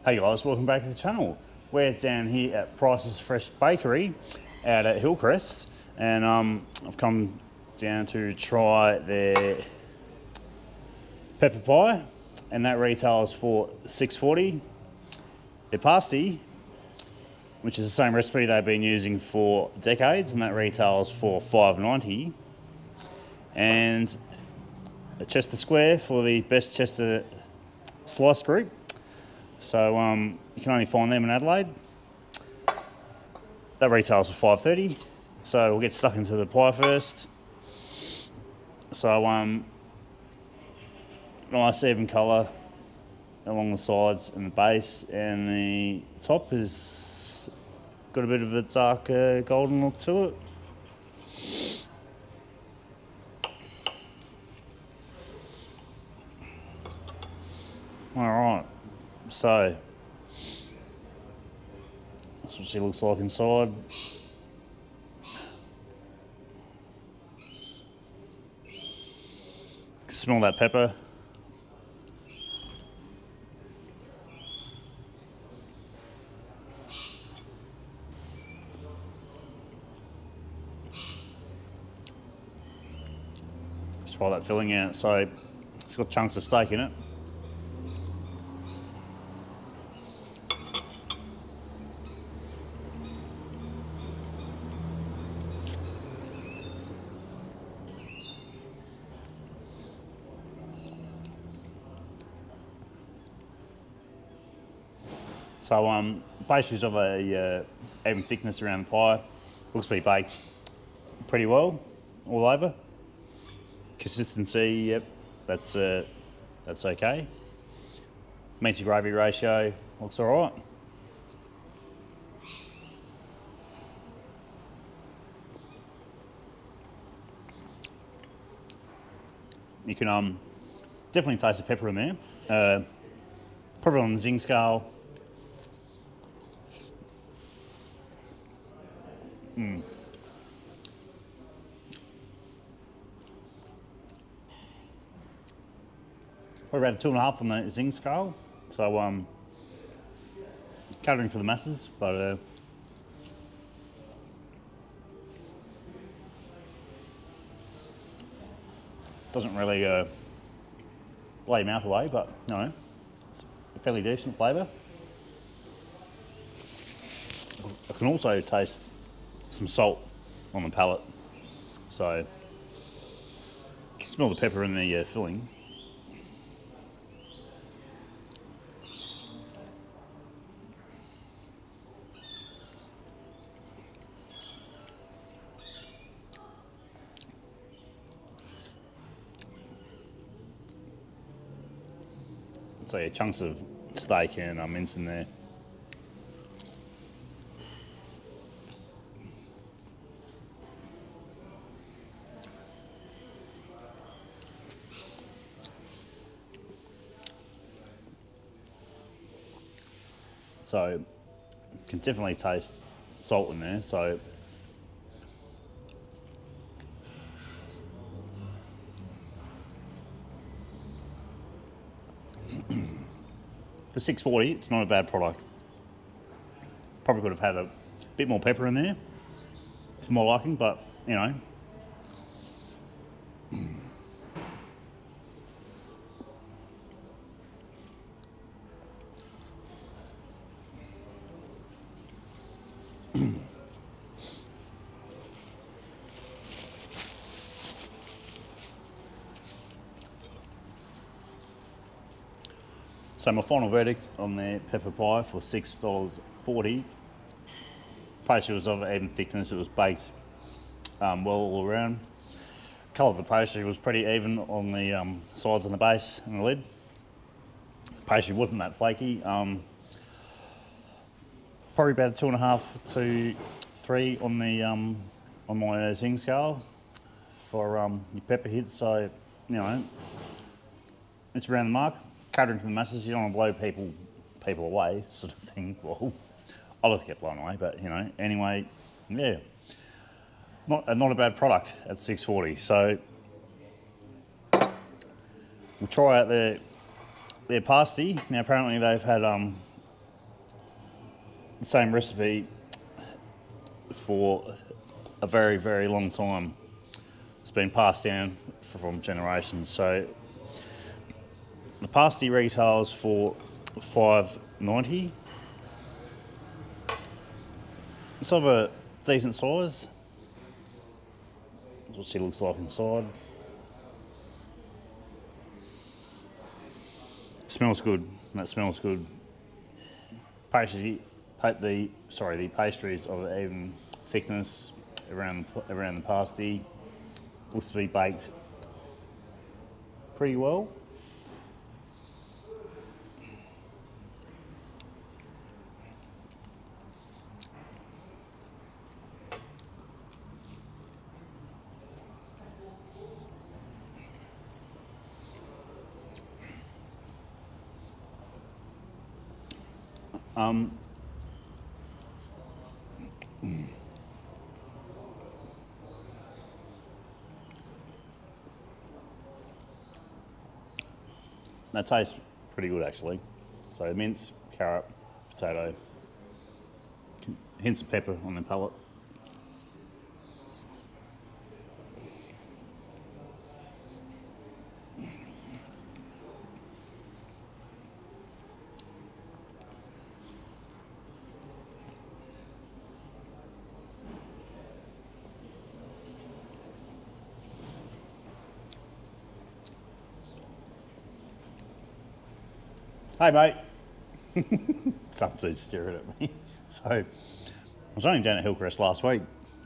Hey guys, welcome back to the channel. We're down here at Price's Fresh Bakery out at Hillcrest, and I've come down to try their pepper pie, and that retails for $6.40. Their pasty, which is the same recipe they've been using for decades, and that retails for $5.90. And a Chester Square for the best Chester slice group. So you can only find them in Adelaide. That retails for $5.30. So we'll get stuck into the pie first. So nice even colour along the sides and the base, and the top has got a bit of a dark golden look to it. All right, so that's what she looks like inside. Can smell that pepper. Let's try that filling out. So it's got chunks of steak in it. So pastry's of a even thickness around the pie. Looks to be baked pretty well all over. Consistency, yep, that's okay. Meat to gravy ratio looks all right. You can definitely taste the pepper in there. Probably on the zing scale. Probably about a 2.5 on the zing scale. So catering for the masses, but doesn't really blow your mouth away, but no, it's a fairly decent flavour. I can also taste some salt on the palate, so you can smell the pepper in the filling. So yeah, chunks of steak and mince in there. So you can definitely taste salt in there. So for $6.40, it's not a bad product. Probably could have had a bit more pepper in there for my liking, but you know. So my final verdict on their pepper pie for $6.40. Pastry was of even thickness. It was baked well all around. Colour of the pastry was pretty even on the sides and the base and the lid. Pastry wasn't that flaky. Probably about a 2.5 to 3 on the on my zing scale for your pepper hits. So you know, it's around the mark. Catering for the masses, you don't want to blow people away, sort of thing. Well, I'll just get blown away, but you know. Anyway, yeah, not a bad product at $6.40. So we'll try out their pasty. Now apparently they've had the same recipe for a very, very long time. It's been passed down from generations. So the pasty retails for $5.90. It's of a decent size. That's what she looks like inside. Smells good. That smells good. The pastries of an even thickness around the pasty. Looks to be baked pretty well. That tastes pretty good actually. So mince, carrot, potato, hints of pepper on the palate. Hey mate. Something's staring at me. So I was only down at Hillcrest last week,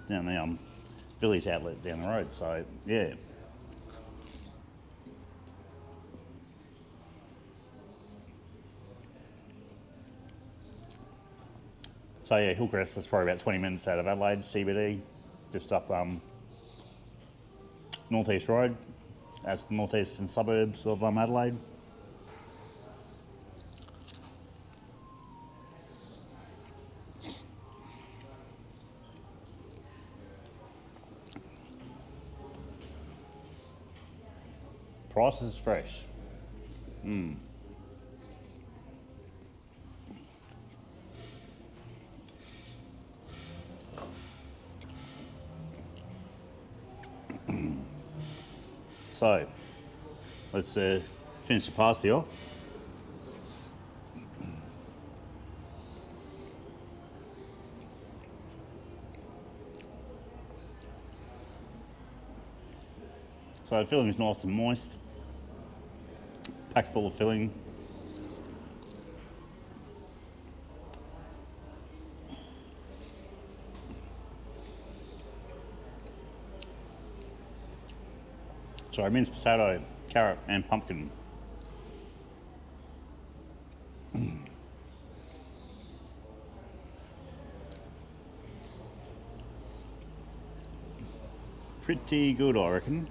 down the Billy's outlet down the road. So yeah. So yeah, Hillcrest is probably about 20 minutes out of Adelaide CBD, just up Northeast Road. That's the northeastern suburbs of Adelaide. Price is fresh. So, let's finish the pasty off. So the filling is nice and moist, packed full of filling. Sorry, minced potato, carrot and pumpkin. Pretty good, I reckon.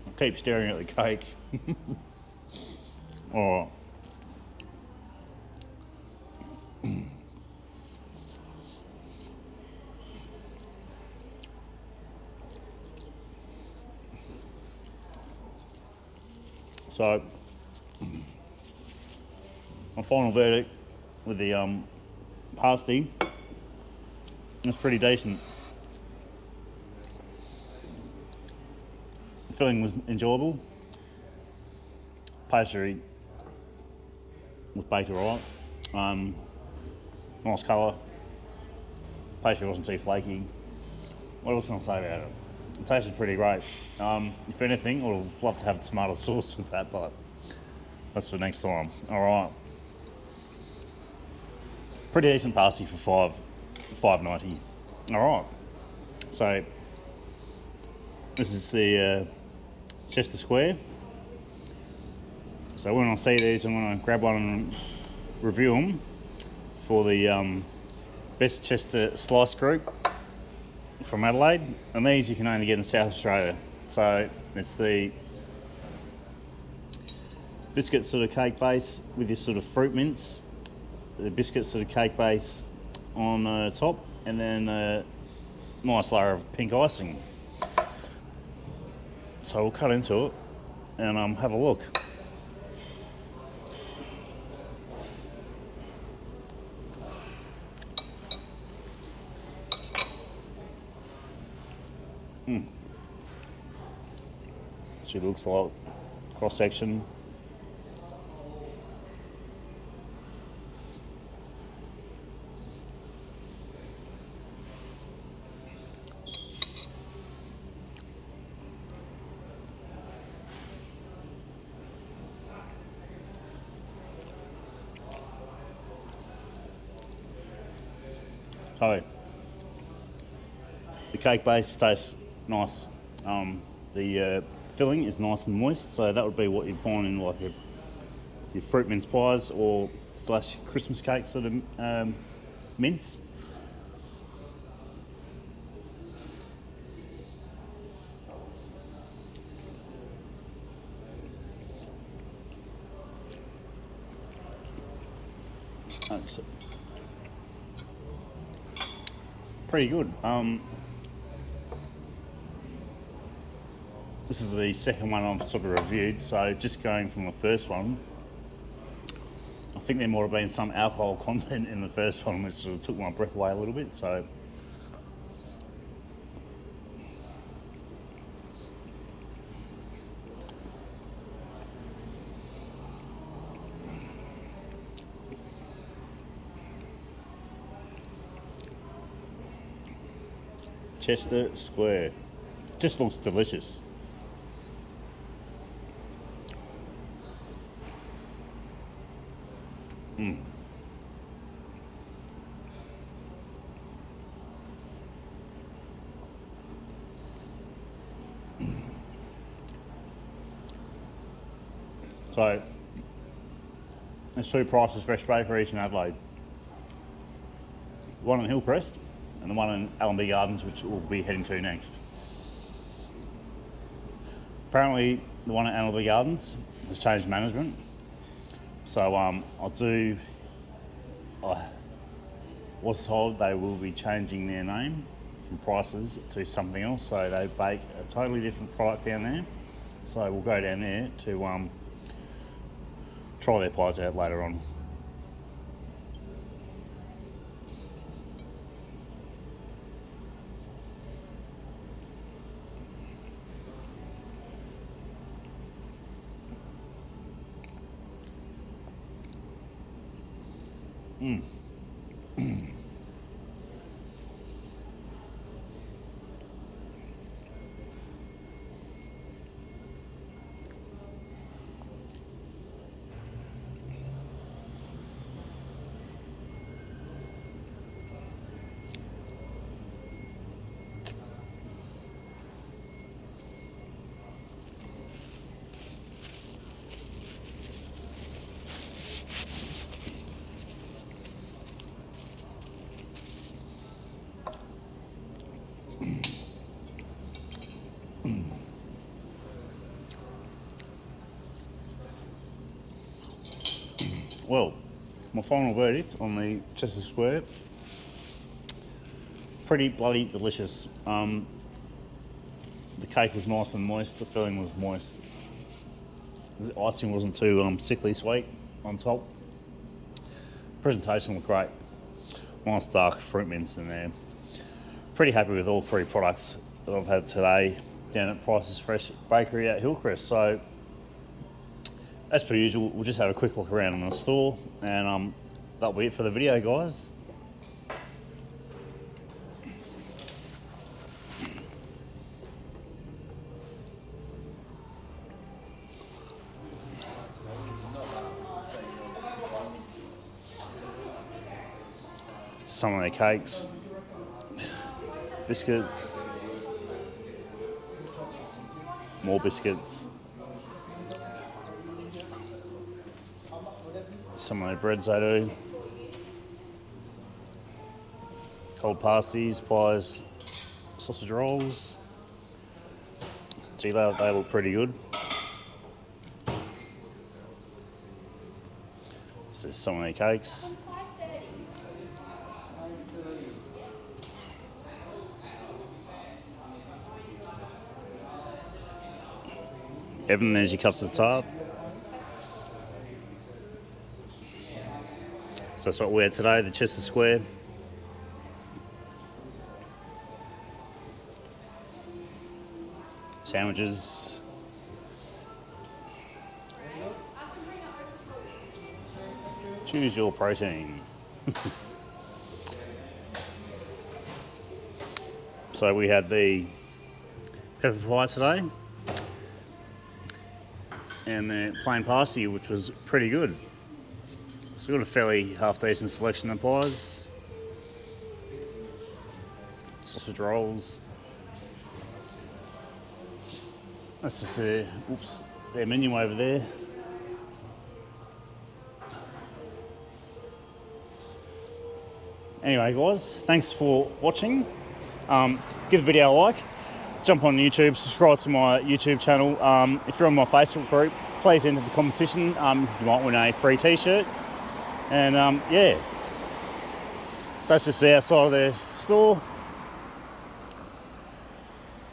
I keep staring at the cake. Oh. So, my final verdict with the pasty is pretty decent. The filling was enjoyable. Pastry was baked alright. Nice colour. Pastry wasn't too flaky. What else can I say about it? It tasted pretty great. If anything, I would have loved to have tomato sauce with that, but that's for next time. Alright. Pretty decent pasty for $5.90. Alright. So this is the Chester Square. So when I see these, I'm going to grab one and review them for the Best Chester Slice Group from Adelaide. And these you can only get in South Australia. So it's the biscuit sort of cake base with this sort of fruit mince, the biscuit sort of cake base on top, and then a nice layer of pink icing. So we'll cut into it and have a look. She looks like cross section. So the cake base tastes nice. The filling is nice and moist, so that would be what you'd find in like your fruit mince pies or slash Christmas cake sort of mince. That's pretty good. This is the second one I've sort of reviewed, so just going from the first one, I think there might have been some alcohol content in the first one which sort of took my breath away a little bit, so. Chester Square. Just looks delicious. So, there's two Price's Fresh Bakeries in Adelaide. One in Hillcrest and the one in Allenby Gardens, which we'll be heading to next. Apparently, the one at Allenby Gardens has changed management. So I was told they will be changing their name from Price's to something else. So they bake a totally different product down there. So we'll go down there to try their pies out later on. Well, my final verdict on the Chester Square, pretty bloody delicious. The cake was nice and moist, the filling was moist. The icing wasn't too sickly sweet on top. Presentation looked great. Nice dark fruit mince in there. Pretty happy with all three products that I've had today down at Price's Fresh Bakery at Hillcrest. So, as per usual, we'll just have a quick look around in the store, and that'll be it for the video, guys. Some of their cakes, biscuits, more biscuits, some of their breads they do, cold pasties, pies, sausage rolls. Gee, they look pretty good. This is some of their cakes. Evan, there's your custard tart. So that's what we had today, the Chester Square. Sandwiches. Choose your protein. So we had the pepper pie today and the plain pasty, which was pretty good. So we've got a fairly half-decent selection of pies. Sausage rolls. That's just their menu over there. Anyway, guys, thanks for watching. Give the video a like. Jump on YouTube, subscribe to my YouTube channel. If you're on my Facebook group, please enter the competition. You might win a free t-shirt. And yeah, so that's just the outside of the store.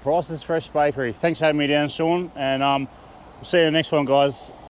Price's Fresh Bakery. Thanks for having me down, Sean, and we'll see you in the next one, guys.